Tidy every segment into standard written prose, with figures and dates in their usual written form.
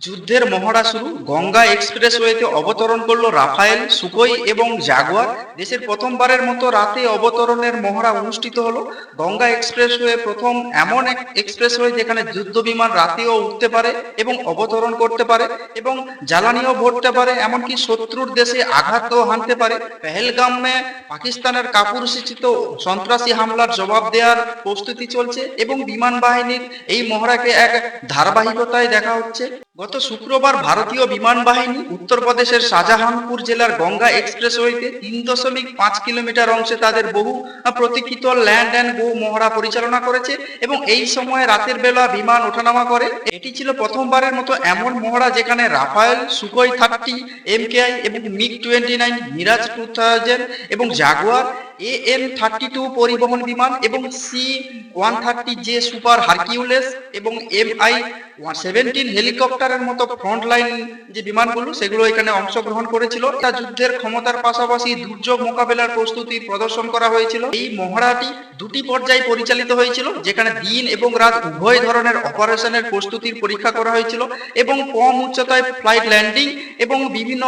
যুদ্ধের মহড়া শুরু। গঙ্গা এক্সপ্রেসওয়েতে অবতরণ করলো রাফায়েল, সুখোই এবং জাগুয়ার। দেশের প্রথমবারের মতো রাতে অবতরণের মহড়া অনুষ্ঠিত হলো। গঙ্গা এক্সপ্রেসওয়ে প্রথম এমন এক এক্সপ্রেসওয়ে যেখানে যুদ্ধ বিমান রাতেও উঠতে পারে এবং অবতরণ করতে পারে এবং জ্বালানিও ভরতে পারে, এমনকি শত্রুর দেশে আঘাতও হানতে পারে। পেহেলগামে পাকিস্তানের কাপুরুষোচিত সন্ত্রাসী হামলার জবাব দেওয়ার প্রস্তুতি চলছে এবং বিমান বাহিনীর এই মহড়াকে এক ধারাবাহিকতায় দেখা হচ্ছে। গত শুক্রবার ভারতীয় বিমান বাহিনী উত্তরপ্রদেশের শাহজাহানপুর জেলার গঙ্গা এক্সপ্রেসওয়েতে 3.5 কিলোমিটার অংশে তাদের বহু প্রতীক্ষিত ল্যান্ড অ্যান্ড গো মহড়া পরিচালনা করেছে এবং এই সময় রাতের বেলা বিমান ওঠানামা করে। এটি ছিল প্রথমবারের মতো এমন মহড়া যেখানে রাফায়েল, সুখোই 30 MKI এবং মিগ-29, মিরাজ-2000 এবং জাগুয়ার AN-32 পরিবহন বিমান এবং C-130J সুপার হারকিউলিস এবং MI-17 হেলিকপ্টারের মতো ফ্রন্টলাইন যে বিমানগুলো সেগুলো এখানে অংশগ্রহণ করেছিল। তা যুদ্ধের ক্ষমতার পাশাপাশি দুর্যোগ মোকাবেলার প্রস্তুতির প্রদর্শন করা হয়েছিল। এই মহড়াটি দুটি পর্যায়ে পরিচালিত হয়েছিল, যেখানে দিন এবং রাত উভয় ধরনের অপারেশনের প্রস্তুতির পরীক্ষা করা হয়েছিল এবং কম উচ্চতায় ফ্লাইট ল্যান্ডিং এবং বিভিন্ন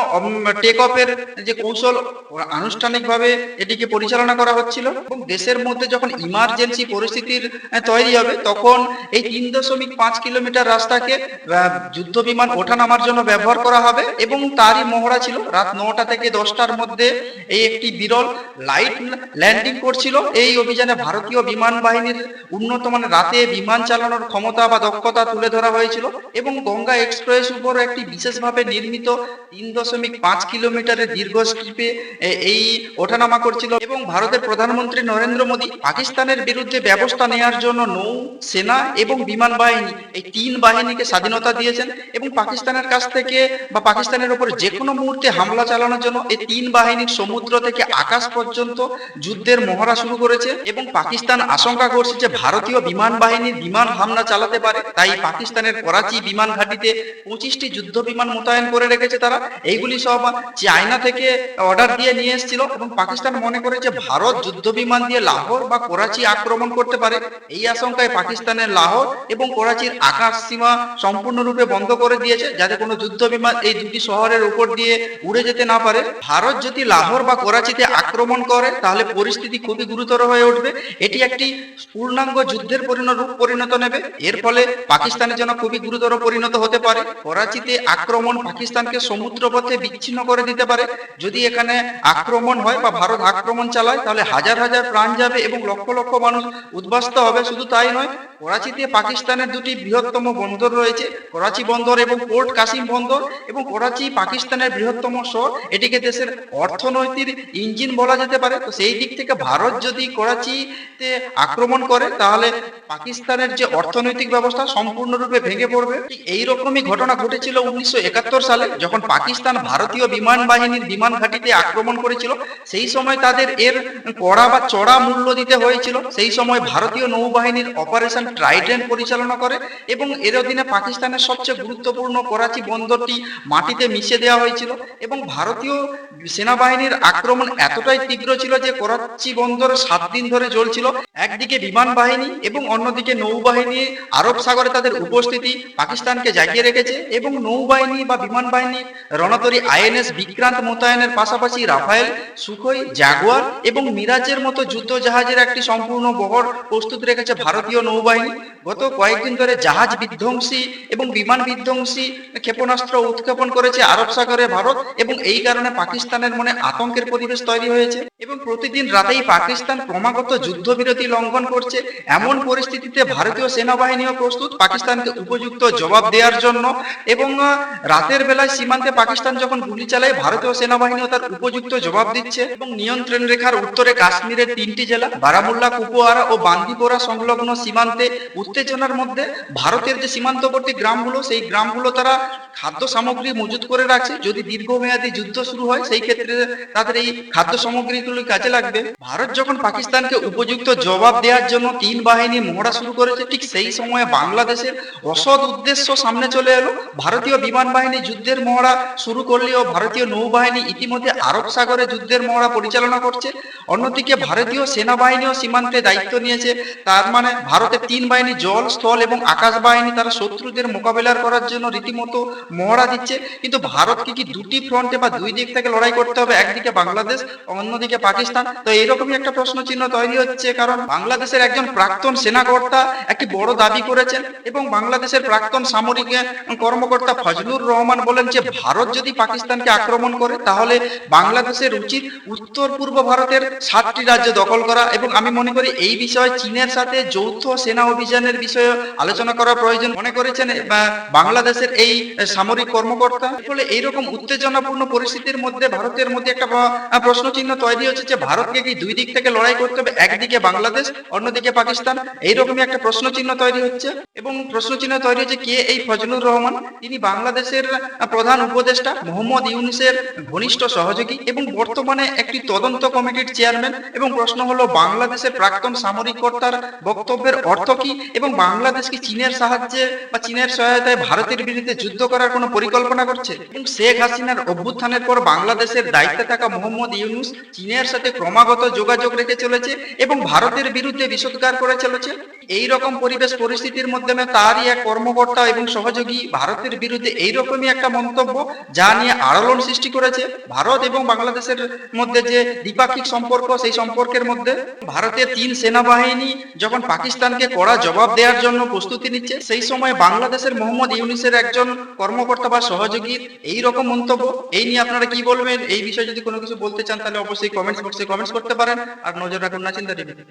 টেক অফের যে কৌশল আনুষ্ঠানিকভাবে এটিকে পরিচালনা করা হচ্ছিল। এবং দেশের মধ্যে যখন ইমার্জেন্সি পরিস্থিতির তৈরি হবে তখন এই 3.5 কিলোমিটার রাস্তাকে যুদ্ধ বিমান ওঠানামার জন্য ব্যবহার করা হবে এবং তারই মহড়া ছিল। রাত 9টা থেকে 10টার মধ্যে এই একটি বিরল লাইট ল্যান্ডিং করছিল। এই অভিযানে ভারতীয় বিমান বাহিনীর উন্নত মানের রাতে বিমান চালানোর ক্ষমতা বা দক্ষতা তুলে ধরা হয়েছিল এবং গঙ্গা এক্সপ্রেস উপর একটি বিশেষভাবে নির্মিত 3.5 কিলোমিটারের দীর্ঘ স্ট্রিপে এই ওঠানামা করছিল। এবং ভারতের প্রধানমন্ত্রী নরেন্দ্র মোদী পাকিস্তানের বিরুদ্ধে ব্যবস্থা নেওয়ার জন্য নৌ সেনা এবং বিমান বাহিনী এই তিন বাহিনীকে স্বাধীনতা দিয়েছেন এবং পাকিস্তানের কাছ থেকে বা পাকিস্তানের উপর যে কোনো মুহূর্তে হামলা চালানোর জন্য এই তিন বাহিনীর সমুদ্র থেকে আকাশ পর্যন্ত যুদ্ধের মহড়া শুরু করেছে। এবং পাকিস্তান আশঙ্কা করছে যে ভারতীয় বিমান বাহিনীর বিমান হামলা চালাতে পারে, তাই পাকিস্তানের করাচি বিমান ঘাঁটিতে 25টি যুদ্ধ বিমান মোতায়েন করে রেখেছে তারা। এইগুলি সব চায়না থেকে অর্ডার দিয়ে নিয়ে এসেছিল এবং পাকিস্তান মনে করে যে ভারত যুদ্ধ বিমান দিয়ে লাহোর বা করাচি আক্রমণ করতে পারে। এই আশঙ্কায় পাকিস্তানের লাহোর এবং করাচির আকাশ সীমা সম্পূর্ণরূপে বন্ধ করে দিয়েছে, যাতে কোনো যুদ্ধ বিমান এই দুটি শহরের উপর দিয়ে উড়ে যেতে না পারে। ভারত যদি লাহোর বা করাচিতে আক্রমণ করে তাহলে পরিস্থিতি খুবই গুরুতর হয়ে উঠবে। এটি একটি পূর্ণাঙ্গ যুদ্ধের রূপ পরিণত নেবে। এর ফলে পাকিস্তানের জন্য খুবই গুরুতর পরিণত হতে পারে। করাচিতে আক্রমণ পাকিস্তানকে সমুদ্রপথে বিচ্ছিন্ন করে দিতে পারে। যদি এখানে আক্রমণ হয় বা ভারত আক্রমণ চালায় তাহলে হাজার হাজার প্রাণ যাবে এবং লক্ষ লক্ষ মানুষ উদ্বাস্ত হবে। শুধু তাই নয়, করাচিতে পাকিস্তানের দুটি বৃহত্তম বন্দর রয়েছে, করাচি বন্দর এবং পোর্ট কাসিম বন্দর। এবং করাচি পাকিস্তানের বৃহত্তম শহর, এটিকে দেশের অর্থনৈতিক ইঞ্জিন বলা যেতে পারে। তো সেই দিক থেকে ভারত যদি করাচিতে আক্রমণ করে তাহলে পাকিস্তানের যে অর্থনৈতিক ব্যবস্থা সম্পূর্ণরূপে ভেঙে পড়বে। এইরকমই ঘটনা ঘটেছিল 1971 সালে, যখন পাকিস্তান ভারতীয় বিমান বাহিনীর বিমান ঘাঁটিতে আক্রমণ করেছিল। সেই সময় তাদের এর কড়া বা চড়া মূল্য দিতে হয়েছিল। সেই সময় ভারতীয় নৌবাহিনীর অপারেশন ট্রাইডেন্ট পরিচালনা করে এবং এর অধীনে পাকিস্তানের সবচেয়ে গুরুত্বপূর্ণ করাচি বন্দরটি মাটিতে মিশে দেওয়া হয়েছিল। এবং ভারতীয় সেনাবাহিনীর আক্রমণ এতটাই তীব্র ছিল যে করাচি বন্দর 7 দিন ধরে জ্বলছিল। একদিকে বিমান বাহিনী এবং অন্যদিকে নৌবাহিনী আরব সাগরে তাদের উপস্থিতি পাকিস্তানকে জাগিয়ে রেখেছে। এবং নৌবাহিনী বা বিমান বাহিনী রণতরী INS বিক্রান্ত মোতায়েনের পাশাপাশি রাফায়েল, সুখোই, জাগুয়ার এবং মিরাজের মতো যুদ্ধ জাহাজের একটি সম্পূর্ণ বহর প্রস্তুত রেখেছে ভারতীয় নৌবাহিনী। গত কয়েকদিন ধরে জাহাজ বিধ্বংসী এবং বিমান বিধ্বংসী ক্ষেপণাস্ত্র উৎক্ষেপণ করেছে আরব সাগরে ভারত, এবং এই কারণে পাকিস্তানের মনে আতঙ্কের পরিবেশ তৈরি হয়েছে। এবং প্রতিদিন রাতেই পাকিস্তান ক্রমাগত যুদ্ধবিরতি লঙ্ঘন করছে। এমন পরিস্থিতিতে ভারতীয় সেনাবাহিনীও প্রস্তুত পাকিস্তানকে উপযুক্ত জবাব দেওয়ার জন্য। এবং রাতের বেলায় সীমান্তে পাকিস্তান যখন গুলি চালায়, ভারতীয় সেনাবাহিনীও তার উপযুক্ত জবাব দিচ্ছে। এবং নিয়ন্ত্রণ রেখার উত্তরে কাশ্মীরের 3টি জেলা বারামুল্লা, কুপওয়ারা ও বান্দিপোরা সংলগ্ন সীমান্তে উত্তেজনার মধ্যে ভারতের যে সীমান্তবর্তী গ্রামগুলো, সেই গ্রামগুলো তারা খাদ্য সামগ্রী মজুত করে রাখছে। যদি দীর্ঘমেয়াদী যুদ্ধ শুরু হয় সেই ক্ষেত্রে তাদের এই খাদ্য সামগ্রীগুলি কাজে লাগবে। ভারত যখন পাকিস্তানকে উপযুক্ত জবাব দেওয়ার জন্য তিন বাহিনী মহড়া শুরু করেছে, ঠিক সেই সময়ে বাংলাদেশের অসৎ উদ্দেশ্য সামনে চলে এলো। ভারতীয় বিমান বাহিনী যুদ্ধের মহড়া শুরু করলেও ভারতীয় নৌবাহিনী ইতিমধ্যে আরব সাগরে যুদ্ধের মহড়া পরিচালনা করছে। অন্যদিকে ভারতীয় সেনাবাহিনীও সীমান্তে দায়িত্ব নিয়েছে। তার মানে ভারতের 3 বাহিনী জল, স্থল এবং আকাশ বাহিনী তারা শত্রুদের মোকাবিলা করার জন্য রীতিমতো মহড়া দিচ্ছে। কিন্তু ভারতকে কি দুটি ফ্রন্টে বা দুই দিক থেকে লড়াই করতে হবে, একদিকে বাংলাদেশ অন্যদিকে পাকিস্তান? তো এরকমই একটা প্রশ্ন চিহ্ন তৈরি হচ্ছে, কারণ বাংলাদেশের একজন প্রাক্তন সেনাকর্তা একটি বড় দাবি করেছেন এবং বাংলাদেশের প্রাক্তন সামরিক কর্মকর্তা ফজলুর রহমান বলেন যে ভারত যদি পাকিস্তানকে আক্রমণ করে তাহলে বাংলাদেশের উচিত উত্তর পূর্ব ভারতের 7টি রাজ্য দখল করা। এবং আমি মনে করি এই বিষয়ে চীনের সাথে যৌথ সেনা অভিযানের বিষয়ে আলোচনা করা প্রয়োজন মনে করেছেন বাংলাদেশের এই সামরিক কর্মকর্তা। ফলে এইরকম উত্তেজনাপূর্ণ পরিস্থিতির মধ্যে ভারতের মধ্যে একটা প্রশ্ন চিহ্ন তৈরি হচ্ছে যে ভারতকে কি দুই দিক থেকে লড়াই করতে হবে, একদিকে বাংলাদেশ অন্যদিকে পাকিস্তান? এইরকমই একটা প্রশ্ন চিহ্ন তৈরি হচ্ছে। এবং প্রশ্ন চিহ্ন তৈরি হচ্ছে কে এই ফজলুর রহমান? তিনি বাংলাদেশের প্রধান উপদেষ্টা মোহাম্মদ ইউনূসের ঘনিষ্ঠ সহযোগী এবং বর্তমানে একটি তদন্ত কমিটির চেয়ারম্যান। এবং প্রশ্ন হলো বাংলাদেশের প্রাক্তন সামরিক কর্তার বক্তব্যের অর্থ কি, এবং বাংলাদেশ কি চীনের সাহায্যে বা চীনের সহায়তায় ভারতের বিরুদ্ধে যুদ্ধ করার কোনো পরিকল্পনা করছে? এবং শেখ হাসিনার অভ্যুত্থানের পর বাংলাদেশের দায়িত্বে থাকা মোহাম্মদ ইউনূস চীনের সাথে ক্রমাগত যোগাযোগ রেখে চলেছে এবং ভারতের বিরুদ্ধে বিষোদ্গার করে চলেছে। এই রকম পরিবেশ পরিস্থিতির মাধ্যমে তারই এক কর্মকর্তা এবং সহযোগী ভারতের বিরুদ্ধে এইরকমই একটা মন্তব্য, যা নিয়ে আলোড়ন সৃষ্টি করেছে ভারত এবং বাংলাদেশের মধ্যে যে দ্বিপাক্ষিক সম্পর্ক, সেই সম্পর্কের মধ্যে। ভারতের 3 সেনাবাহিনী যখন পাকিস্তানকে কড়া জবাব দেওয়ার জন্য প্রস্তুতি নিচ্ছে, সেই সময় বাংলাদেশের মোহাম্মদ ইউনূসের একজন কর্মকর্তা বা সহযোগীর এই রকম মন্তব্য, এই নিয়ে আপনারা কি বলবেন? এই বিষয়ে যদি কোনো কিছু বলতে চান তাহলে অবশ্যই কমেন্টস বক্সে কমেন্টস করতে পারেন। আর নজর রাখুন নাচিন্দা টিভি।